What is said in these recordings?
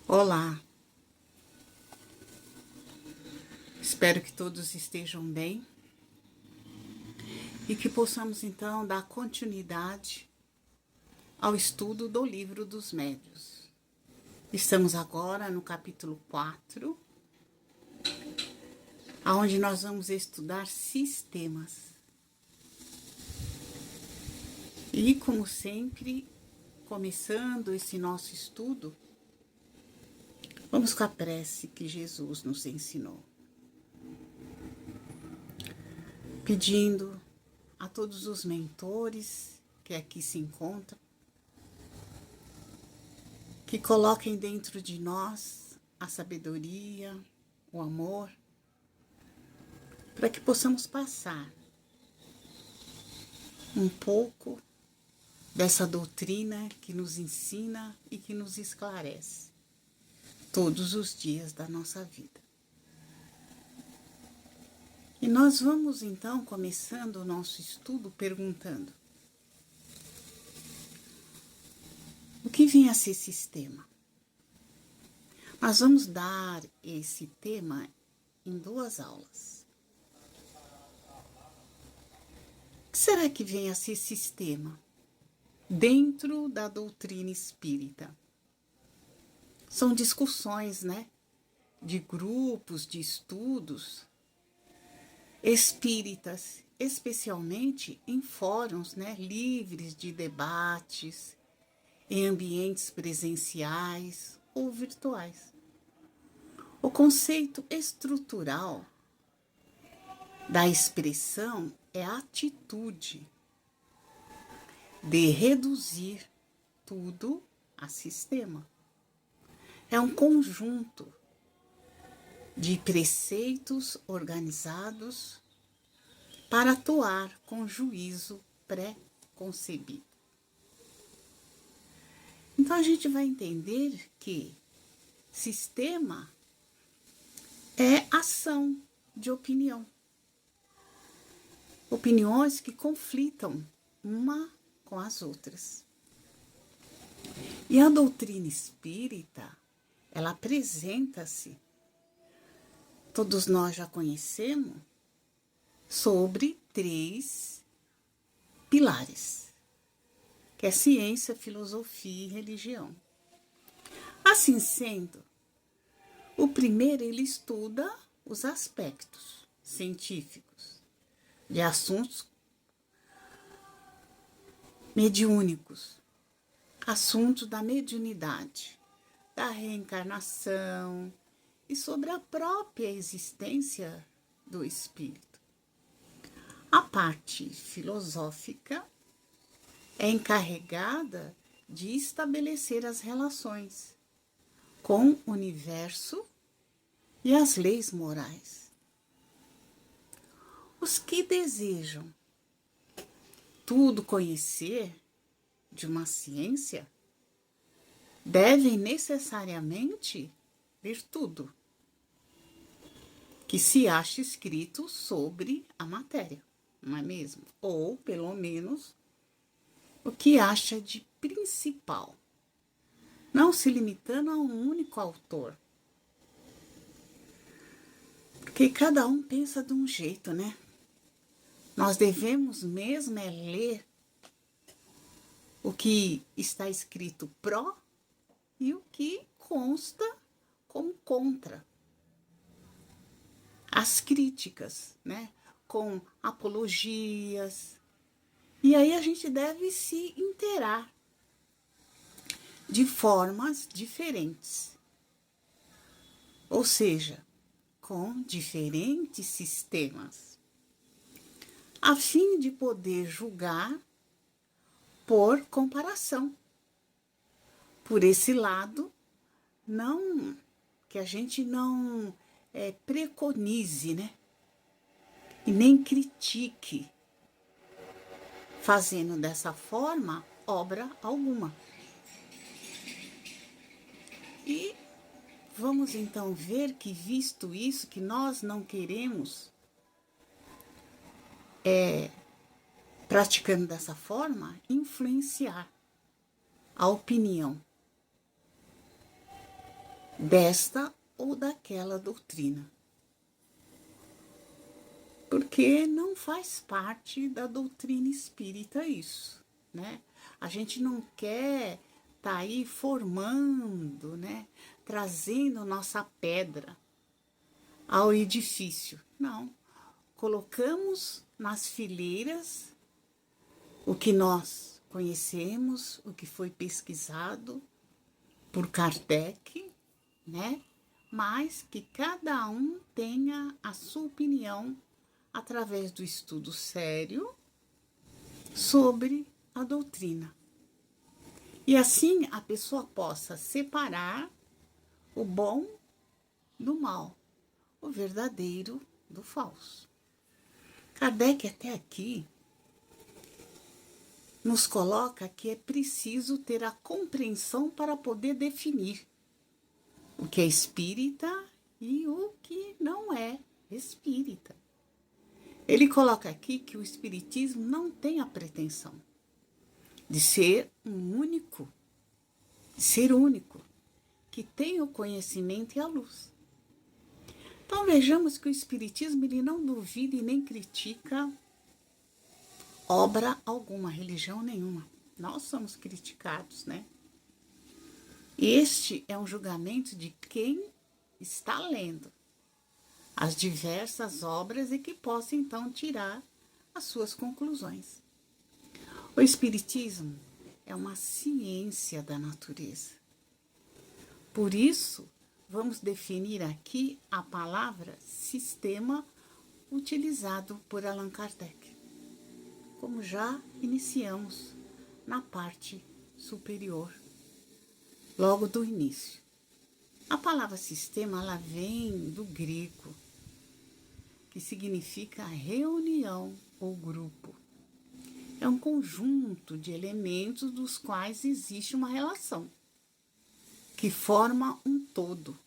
Olá, espero que todos estejam bem e que possamos então dar continuidade ao estudo do Livro dos Médiuns. Estamos agora no capítulo 4, onde nós vamos estudar sistemas. E, como sempre, começando esse nosso estudo, vamos com a prece que Jesus nos ensinou. Pedindo a todos os mentores que aqui se encontram, que coloquem dentro de nós a sabedoria, o amor, para que possamos passar um pouco dessa doutrina que nos ensina e que nos esclarece todos os dias da nossa vida. E nós vamos então começando o nosso estudo perguntando: o que vem a ser sistema? Nós vamos dar esse tema em 2 aulas. O que será que vem a ser sistema dentro da doutrina espírita? São discussões, de grupos, de estudos espíritas, especialmente em fóruns, livres de debates, em ambientes presenciais ou virtuais. O conceito estrutural da expressão é a atitude de reduzir tudo a sistema. É um conjunto de preceitos organizados para atuar com juízo pré-concebido. Então a gente vai entender que sistema é ação de opinião. Opiniões que conflitam uma com as outras. E a doutrina espírita, ela apresenta-se, todos nós já conhecemos, sobre 3 pilares, que é ciência, filosofia e religião. Assim sendo, o primeiro ele estuda os aspectos científicos de assuntos mediúnicos, assuntos da mediunidade, da reencarnação e sobre a própria existência do espírito. A parte filosófica é encarregada de estabelecer as relações com o universo e as leis morais. Os que desejam tudo conhecer de uma ciência devem necessariamente ler tudo que se acha escrito sobre a matéria, não é mesmo? Ou, pelo menos, o que acha de principal, não se limitando a um único autor. Porque cada um pensa de um jeito, Nós devemos mesmo ler o que está escrito pró e o que consta como contra. As críticas, com apologias. E aí a gente deve se inteirar de formas diferentes. Ou seja, com diferentes sistemas, a fim de poder julgar por comparação. Por esse lado, não que a gente não preconize, e nem critique, fazendo dessa forma obra alguma. E vamos então ver que, visto isso, que nós não queremos praticando dessa forma, influenciar a opinião desta ou daquela doutrina. Porque não faz parte da doutrina espírita isso, né? A gente não quer tá aí formando, né? Trazendo nossa pedra ao edifício. Não. Colocamos nas fileiras o que nós conhecemos, o que foi pesquisado por Kardec, né? Mas que cada um tenha a sua opinião através do estudo sério sobre a doutrina. E assim a pessoa possa separar o bom do mal, o verdadeiro do falso. Kardec até aqui nos coloca que é preciso ter a compreensão para poder definir o que é espírita e o que não é espírita. Ele coloca aqui que o espiritismo não tem a pretensão de ser único, que tem o conhecimento e a luz. Então vejamos que o espiritismo ele não duvida e nem critica obra alguma, religião nenhuma. Nós somos criticados, né? Este é um julgamento de quem está lendo as diversas obras e que possa então tirar as suas conclusões. O espiritismo é uma ciência da natureza. Por isso, vamos definir aqui a palavra sistema utilizado por Allan Kardec, como já iniciamos na parte superior, logo do início. A palavra sistema ela vem do grego, que significa reunião ou grupo. É um conjunto de elementos dos quais existe uma relação, que forma um todo,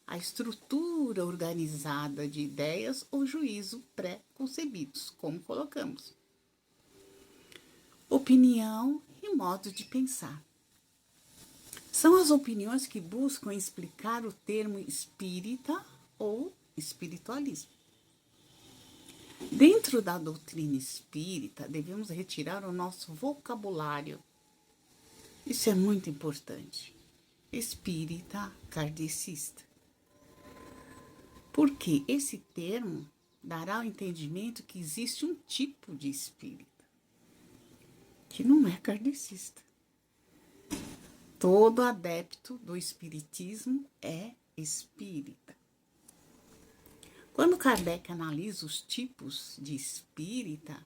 a estrutura organizada de ideias ou juízo pré-concebidos, como colocamos. Opinião e modo de pensar. São as opiniões que buscam explicar o termo espírita ou espiritualismo. Dentro da doutrina espírita, devemos retirar o nosso vocabulário. Isso é muito importante. Espírita kardecista. Porque esse termo dará o entendimento que existe um tipo de espírita, que não é kardecista. Todo adepto do espiritismo é espírita. Quando Kardec analisa os tipos de espírita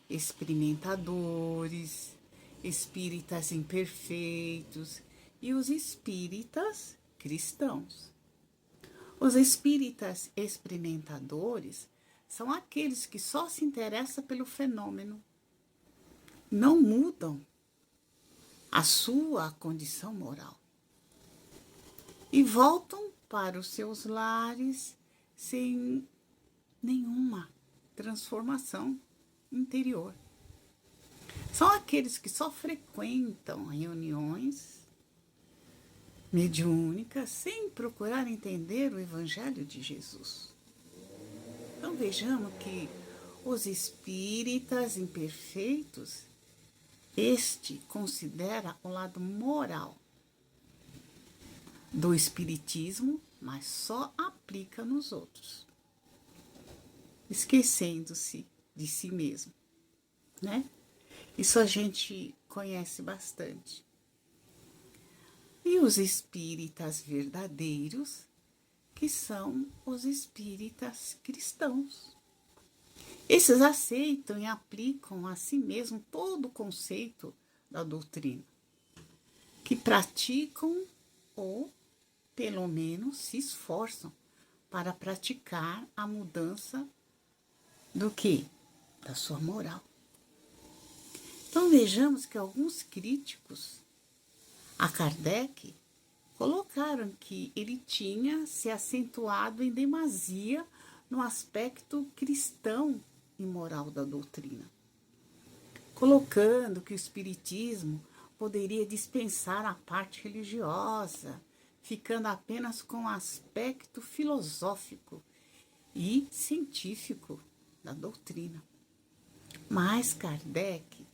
experimentadores, espíritas imperfeitos e os espíritas cristãos. Os espíritas experimentadores são aqueles que só se interessam pelo fenômeno, não mudam a sua condição moral e voltam para os seus lares sem nenhuma transformação interior. São aqueles que só frequentam reuniões mediúnicas sem procurar entender o Evangelho de Jesus. Então vejamos que os espíritas imperfeitos, este considera o lado moral do espiritismo, mas só aplica nos outros, esquecendo-se de si mesmo, né? Isso a gente conhece bastante. E os espíritas verdadeiros, que são os espíritas cristãos. Esses aceitam e aplicam a si mesmo todo o conceito da doutrina, que praticam ou, pelo menos, se esforçam para praticar a mudança do quê? Da sua moral. Então vejamos que alguns críticos a Kardec colocaram que ele tinha se acentuado em demasia no aspecto cristão e moral da doutrina, colocando que o espiritismo poderia dispensar a parte religiosa, ficando apenas com o aspecto filosófico e científico da doutrina. Mas Kardec,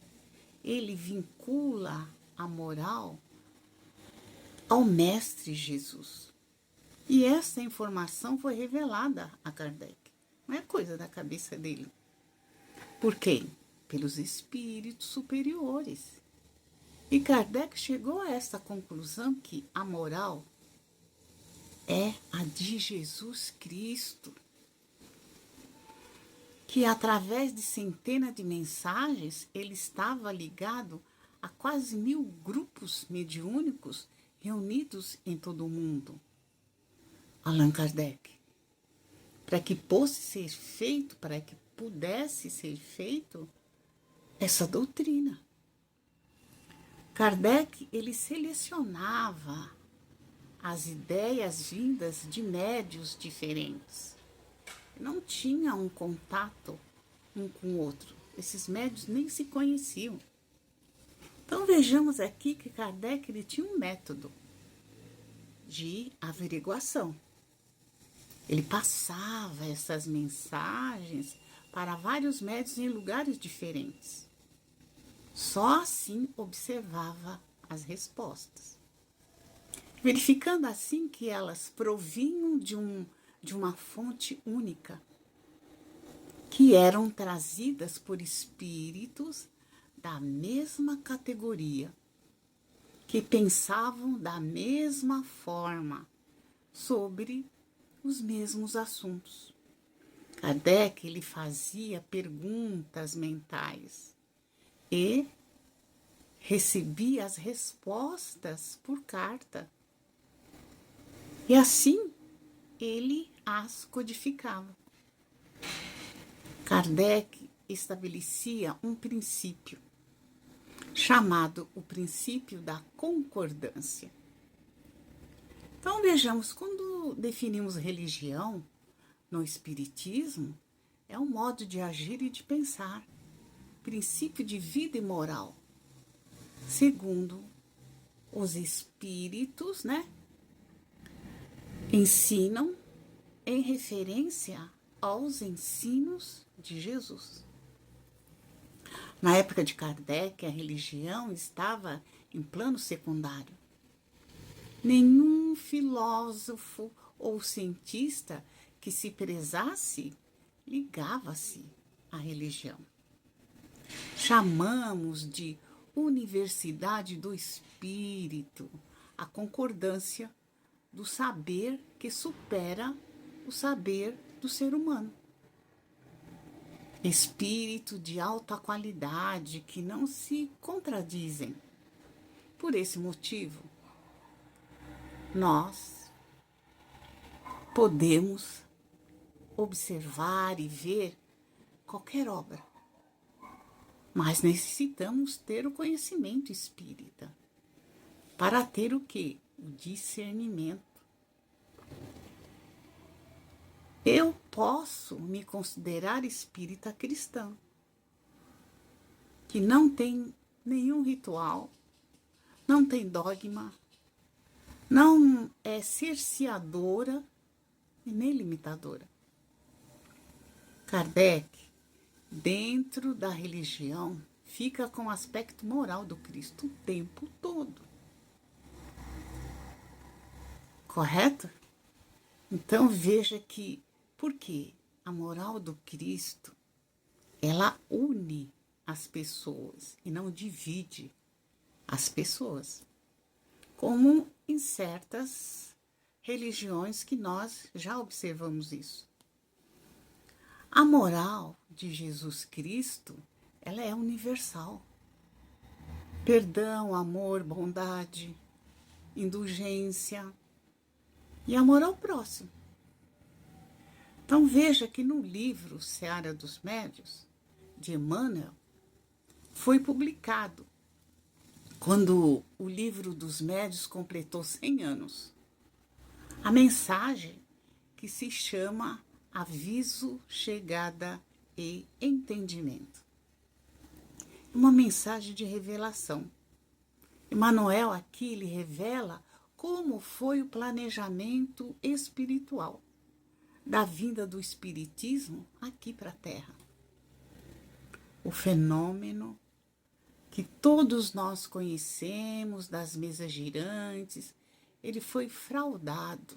ele vincula a moral ao Mestre Jesus. E essa informação foi revelada a Kardec. Não é coisa da cabeça dele. Por quem? Pelos espíritos superiores. E Kardec chegou a essa conclusão que a moral é a de Jesus Cristo, que através de centenas de mensagens ele estava ligado a quase 1000 grupos mediúnicos reunidos em todo o mundo. Allan Kardec, para que pudesse ser feito essa doutrina. Kardec, ele selecionava as ideias vindas de médios diferentes. Não tinha um contato um com o outro. Esses médios nem se conheciam. Então vejamos aqui que Kardec ele tinha um método de averiguação. Ele passava essas mensagens para vários médios em lugares diferentes. Só assim observava as respostas, verificando assim que elas provinham de uma fonte única, que eram trazidas por espíritos da mesma categoria, que pensavam da mesma forma sobre os mesmos assuntos. Kardec ele fazia perguntas mentais e recebia as respostas por carta. E assim ele as codificava. Kardec estabelecia um princípio chamado o princípio da concordância. Então vejamos, quando definimos religião no Espiritismo, é um modo de agir e de pensar, princípio de vida e moral, segundo os espíritos, ensinam em referência aos ensinos de Jesus. Na época de Kardec, a religião estava em plano secundário. Nenhum filósofo ou cientista que se prezasse ligava-se à religião. Chamamos de universidade do espírito a concordância do saber que supera o saber do ser humano. Espírito de alta qualidade que não se contradizem. Por esse motivo, nós podemos observar e ver qualquer obra, mas necessitamos ter o conhecimento espírita para ter o quê? O discernimento. Eu posso me considerar espírita cristã, que não tem nenhum ritual, não tem dogma, não é cerceadora e nem limitadora. Kardec, dentro da religião, fica com o aspecto moral do Cristo o tempo todo. Correto? Então veja que, porque a moral do Cristo, ela une as pessoas e não divide as pessoas, como em certas religiões que nós já observamos isso. A moral de Jesus Cristo, ela é universal. Perdão, amor, bondade, indulgência e amor ao próximo. Então veja que no livro Seara dos Médios, de Emmanuel, foi publicado quando o livro dos Médios completou 100 anos. A mensagem que se chama Aviso, Chegada e Entendimento. Uma mensagem de revelação. Emmanuel aqui lhe revela como foi o planejamento espiritual da vinda do espiritismo aqui para a Terra. O fenômeno que todos nós conhecemos das mesas girantes, ele foi fraudado.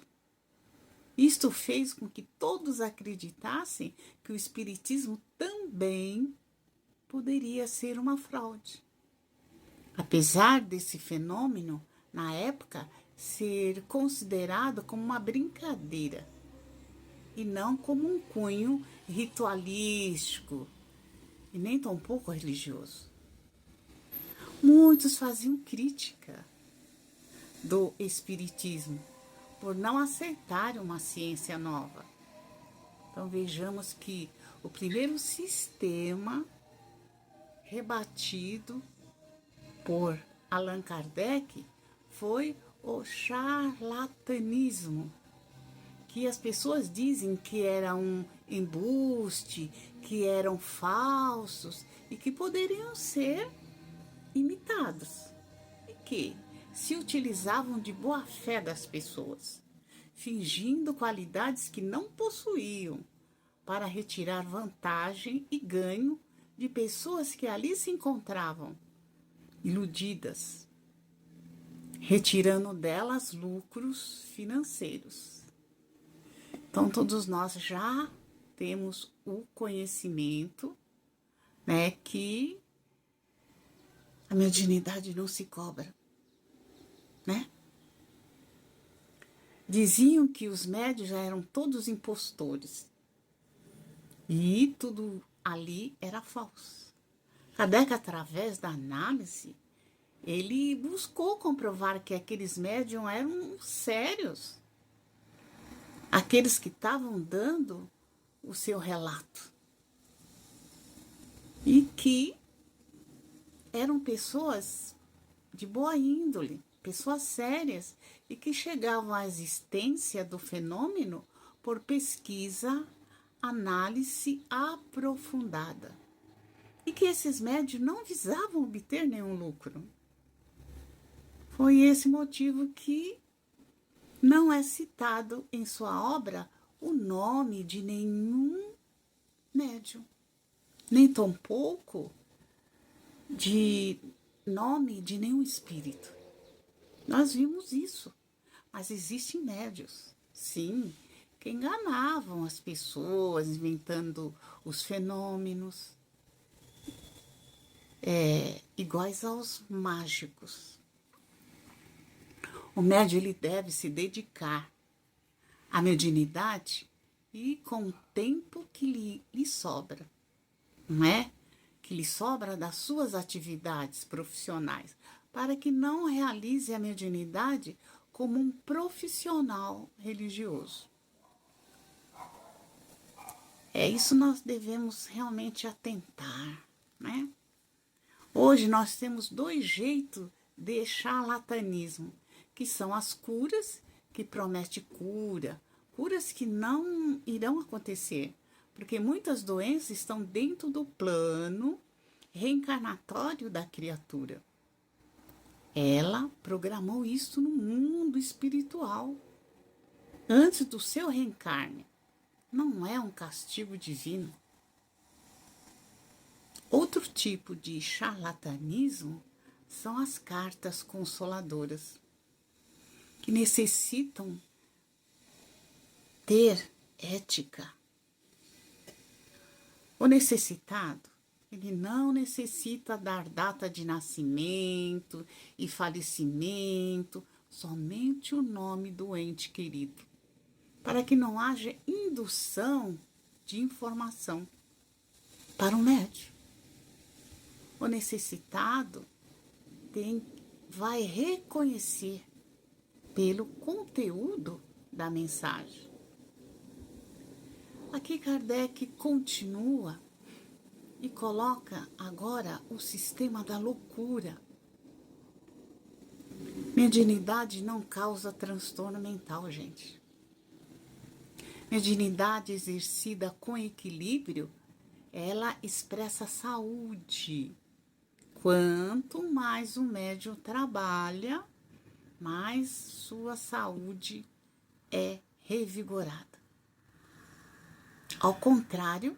Isto fez com que todos acreditassem que o espiritismo também poderia ser uma fraude. Apesar desse fenômeno, na época, ser considerado como uma brincadeira e não como um cunho ritualístico e nem tampouco religioso. Muitos faziam crítica do espiritismo por não aceitarem uma ciência nova. Então vejamos que o primeiro sistema rebatido por Allan Kardec foi o charlatanismo, que as pessoas dizem que era um embuste, que eram falsos e que poderiam ser imitados, e que se utilizavam de boa fé das pessoas, fingindo qualidades que não possuíam, para retirar vantagem e ganho de pessoas que ali se encontravam iludidas, retirando delas lucros financeiros. Então, todos nós já temos o conhecimento, né, que a mediunidade não se cobra, né? Diziam que os médios já eram todos impostores e tudo ali era falso. Kardec, através da análise, ele buscou comprovar que aqueles médiums eram sérios, aqueles que estavam dando o seu relato, e que eram pessoas de boa índole, pessoas sérias, e que chegavam à existência do fenômeno por pesquisa, análise aprofundada. E que esses médios não visavam obter nenhum lucro. Foi esse motivo que não é citado em sua obra o nome de nenhum médium, nem tampouco de nome de nenhum espírito. Nós vimos isso, mas existem médios, sim, que enganavam as pessoas, inventando os fenômenos, iguais aos mágicos. O médium, ele deve se dedicar à mediunidade e com o tempo que lhe sobra, não é? Que lhe sobra das suas atividades profissionais, para que não realize a mediunidade como um profissional religioso. Isso nós devemos realmente atentar, né? Hoje nós temos 2 jeitos de charlatanismo, que são as curas, que prometem cura, curas que não irão acontecer, porque muitas doenças estão dentro do plano reencarnatório da criatura. Ela programou isso no mundo espiritual, antes do seu reencarne. Não é um castigo divino. Outro tipo de charlatanismo são as cartas consoladoras, que necessitam ter ética. O necessitado, ele não necessita dar data de nascimento e falecimento, somente o nome do ente querido, para que não haja indução de informação para o médium. O necessitado vai reconhecer pelo conteúdo da mensagem. Aqui Kardec continua e coloca agora o sistema da loucura. Mediunidade não causa transtorno mental, gente. Mediunidade exercida com equilíbrio, ela expressa saúde. Quanto mais o médium trabalha mais sua saúde é revigorada. Ao contrário,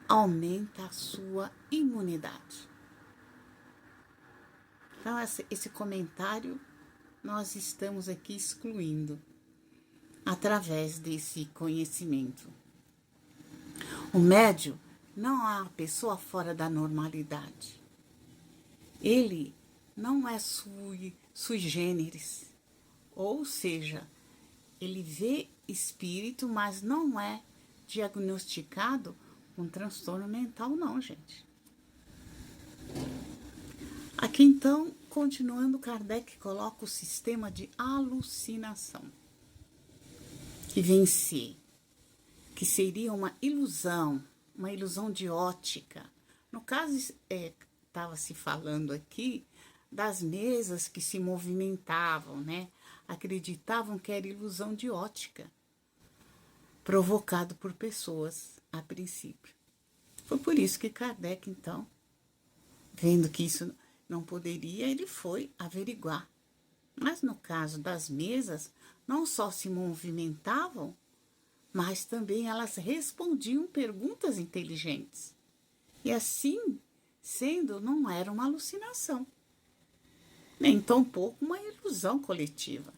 aumenta a sua imunidade. Então, esse comentário nós estamos aqui excluindo através desse conhecimento. O médium não é uma pessoa fora da normalidade. Ele não é sui generis, ou seja, ele vê espírito, mas não é diagnosticado com transtorno mental, não, gente. Aqui, então, continuando, Kardec coloca o sistema de alucinação, que vem em si, que seria uma ilusão de ótica. No caso, estava se falando aqui das mesas que se movimentavam, né? Acreditavam que era ilusão de ótica, provocado por pessoas, a princípio. Foi por isso que Kardec, então, vendo que isso não poderia, ele foi averiguar. Mas no caso das mesas, não só se movimentavam, mas também elas respondiam perguntas inteligentes. E assim, sendo, não era uma alucinação, nem tampouco uma ilusão coletiva.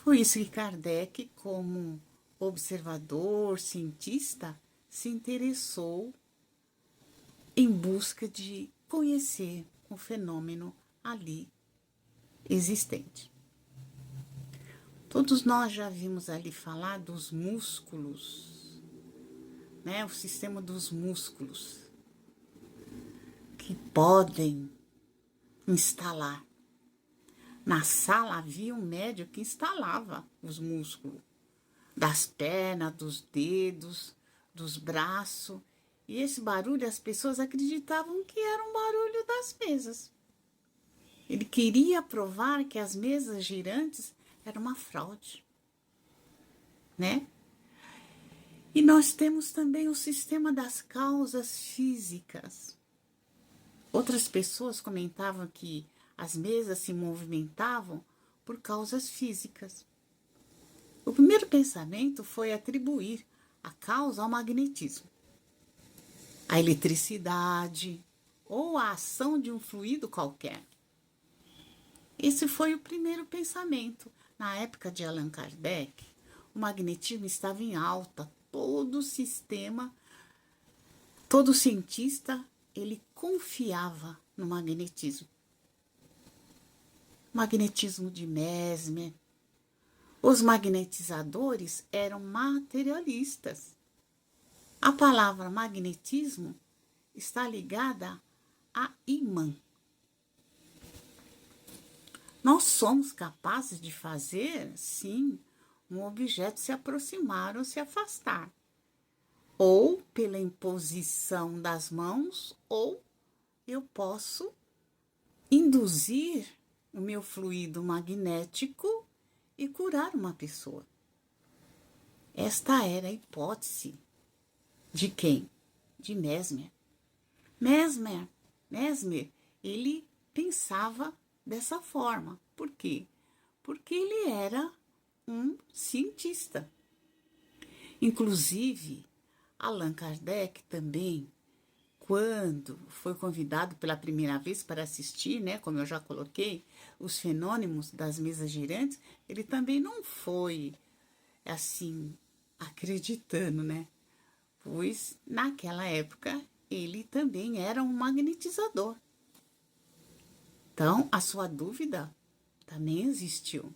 Foi isso que Kardec, como observador, cientista, se interessou em busca de conhecer o fenômeno ali existente. Todos nós já vimos ali falar dos músculos, né? O sistema dos músculos que podem instalar. Na sala havia um médium que instalava os músculos das pernas, dos dedos, dos braços. E esse barulho, as pessoas acreditavam que era um barulho das mesas. Ele queria provar que as mesas girantes eram uma fraude, né? E nós temos também o sistema das causas físicas. Outras pessoas comentavam que as mesas se movimentavam por causas físicas. O primeiro pensamento foi atribuir a causa ao magnetismo, a eletricidade ou a ação de um fluido qualquer. Esse foi o primeiro pensamento. Na época de Allan Kardec, o magnetismo estava em alta. Todo sistema, todo cientista, ele confiava no magnetismo. Magnetismo de Mesmer. Os magnetizadores eram materialistas. A palavra magnetismo está ligada a imã. Nós somos capazes de fazer, sim, um objeto se aproximar ou se afastar, ou pela imposição das mãos, ou eu posso induzir o meu fluido magnético e curar uma pessoa. Esta era a hipótese de quem? De Mesmer. Mesmer, ele pensava dessa forma. Por quê? Porque ele era um cientista. Inclusive, Allan Kardec também, quando foi convidado pela primeira vez para assistir, né, como eu já coloquei, os fenômenos das mesas girantes, ele também não foi, assim, acreditando, né? Pois, naquela época, ele também era um magnetizador. Então, a sua dúvida também existiu.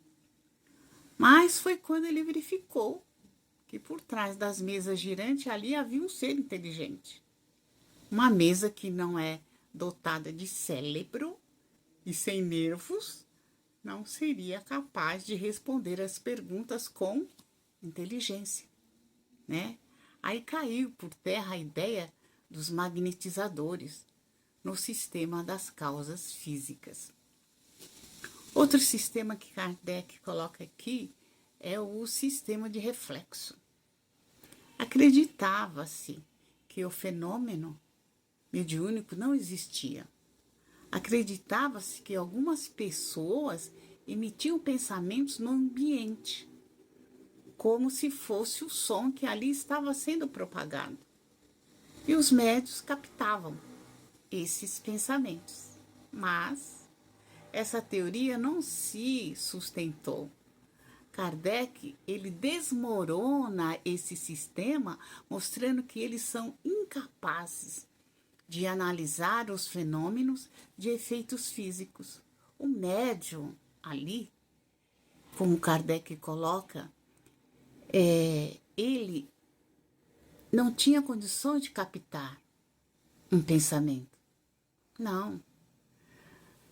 Mas foi quando ele verificou que por trás das mesas girantes ali havia um ser inteligente. Uma mesa que não é dotada de cérebro e sem nervos, não seria capaz de responder as perguntas com inteligência, né? Aí caiu por terra a ideia dos magnetizadores no sistema das causas físicas. Outro sistema que Kardec coloca aqui é o sistema de reflexo. Acreditava-se que o fenômeno mediúnico não existia. Acreditava-se que algumas pessoas emitiam pensamentos no ambiente, como se fosse o som que ali estava sendo propagado. E os médios captavam esses pensamentos. Mas essa teoria não se sustentou. Kardec, ele desmorona esse sistema, mostrando que eles são incapazes de analisar os fenômenos de efeitos físicos. O médium ali, como Kardec coloca, ele não tinha condição de captar um pensamento. Não.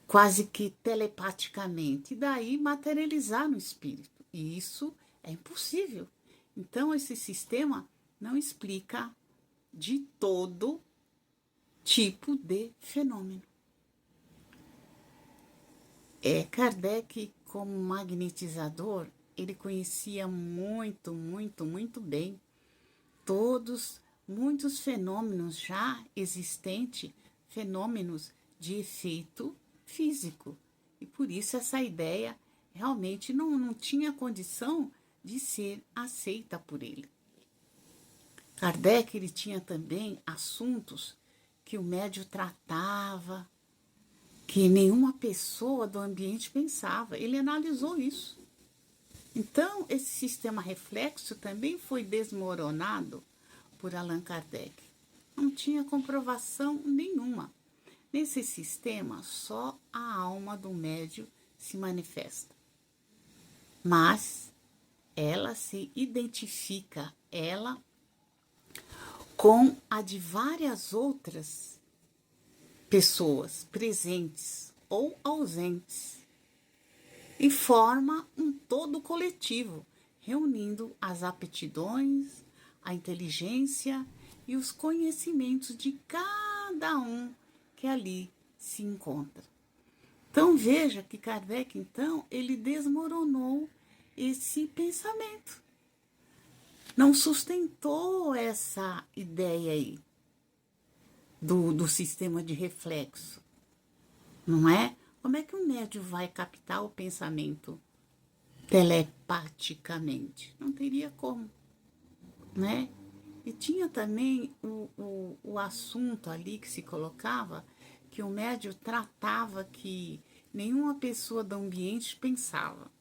Quase que telepaticamente. E daí materializar no espírito. E isso é impossível. Então, esse sistema não explica de todo tipo de fenômeno. Kardec, como magnetizador, ele conhecia muito, muito, muito bem muitos fenômenos já existentes, fenômenos de efeito físico. E por isso essa ideia realmente não tinha condição de ser aceita por ele. Kardec, ele tinha também assuntos que o médium tratava, que nenhuma pessoa do ambiente pensava. Ele analisou isso. Então, esse sistema reflexo também foi desmoronado por Allan Kardec. Não tinha comprovação nenhuma. Nesse sistema, só a alma do médium se manifesta. Mas ela se identifica, ela com a de várias outras pessoas presentes ou ausentes e forma um todo coletivo, reunindo as aptidões, a inteligência e os conhecimentos de cada um que ali se encontra. Então veja que Kardec, então, ele desmoronou esse pensamento. Não sustentou essa ideia aí do sistema de reflexo, não é? Como é que um médium vai captar o pensamento telepaticamente? Não teria como, né? E tinha também o assunto ali que se colocava, que o médium tratava que nenhuma pessoa do ambiente pensava.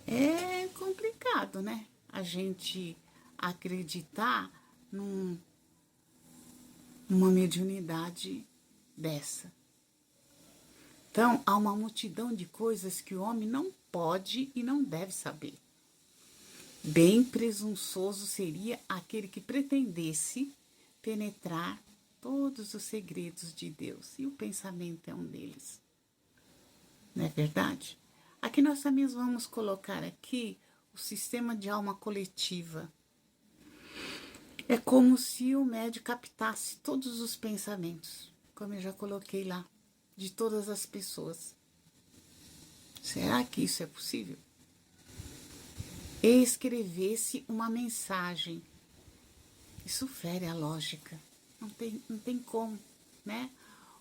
É complicado, né? A gente acreditar numa mediunidade dessa. Então, há uma multidão de coisas que o homem não pode e não deve saber. Bem presunçoso seria aquele que pretendesse penetrar todos os segredos de Deus. E o pensamento é um deles. Não é verdade? Aqui nós também vamos colocar aqui o sistema de alma coletiva. É como se o médium captasse todos os pensamentos, como eu já coloquei lá, de todas as pessoas. Será que isso é possível? E escrevesse uma mensagem. Isso fere a lógica. Não tem como, né?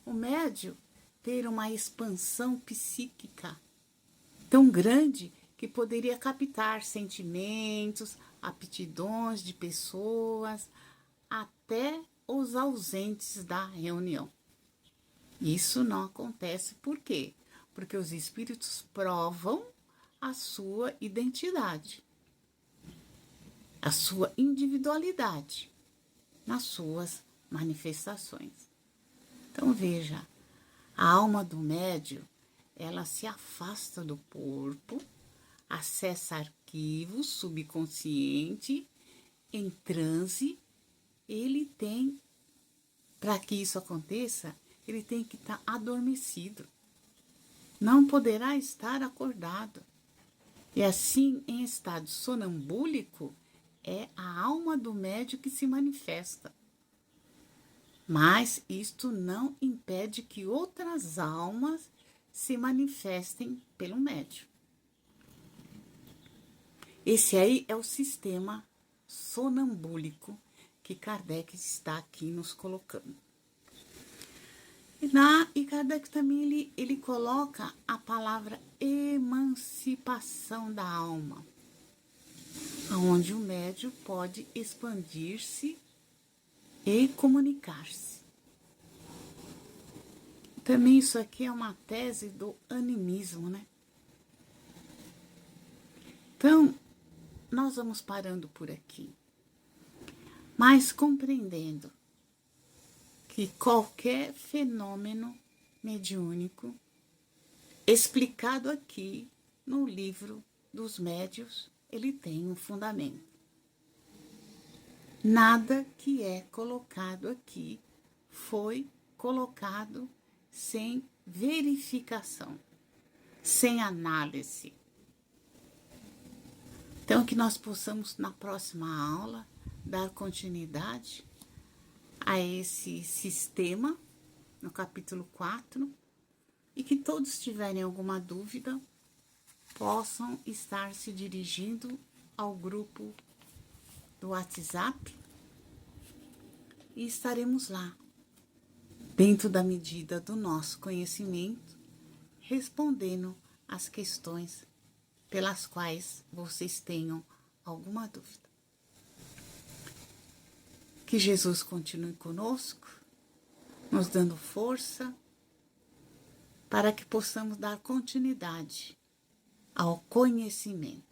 O médium ter uma expansão psíquica tão grande que poderia captar sentimentos, aptidões de pessoas, até os ausentes da reunião. Isso não acontece por quê? Porque os espíritos provam a sua identidade, a sua individualidade nas suas manifestações. Então veja, a alma do médium, ela se afasta do corpo, acessa arquivos subconsciente, em transe. Ele tem, para que isso aconteça, ele tem que estar adormecido. Não poderá estar acordado. E assim, em estado sonambúlico, é a alma do médium que se manifesta. Mas isto não impede que outras almas se manifestem pelo médium. Esse aí é o sistema sonambúlico que Kardec está aqui nos colocando. E Kardec também ele coloca a palavra emancipação da alma, onde o médium pode expandir-se e comunicar-se. Também isso aqui é uma tese do animismo, né? Então, nós vamos parando por aqui, mas compreendendo que qualquer fenômeno mediúnico explicado aqui no livro dos médiuns, ele tem um fundamento. Nada que é colocado aqui foi colocado sem verificação, sem análise. Então, que nós possamos, na próxima aula, dar continuidade a esse sistema, no capítulo 4, e que todos tiverem alguma dúvida, possam estar se dirigindo ao grupo do WhatsApp e estaremos lá, dentro da medida do nosso conhecimento, respondendo às questões pelas quais vocês tenham alguma dúvida. Que Jesus continue conosco, nos dando força para que possamos dar continuidade ao conhecimento.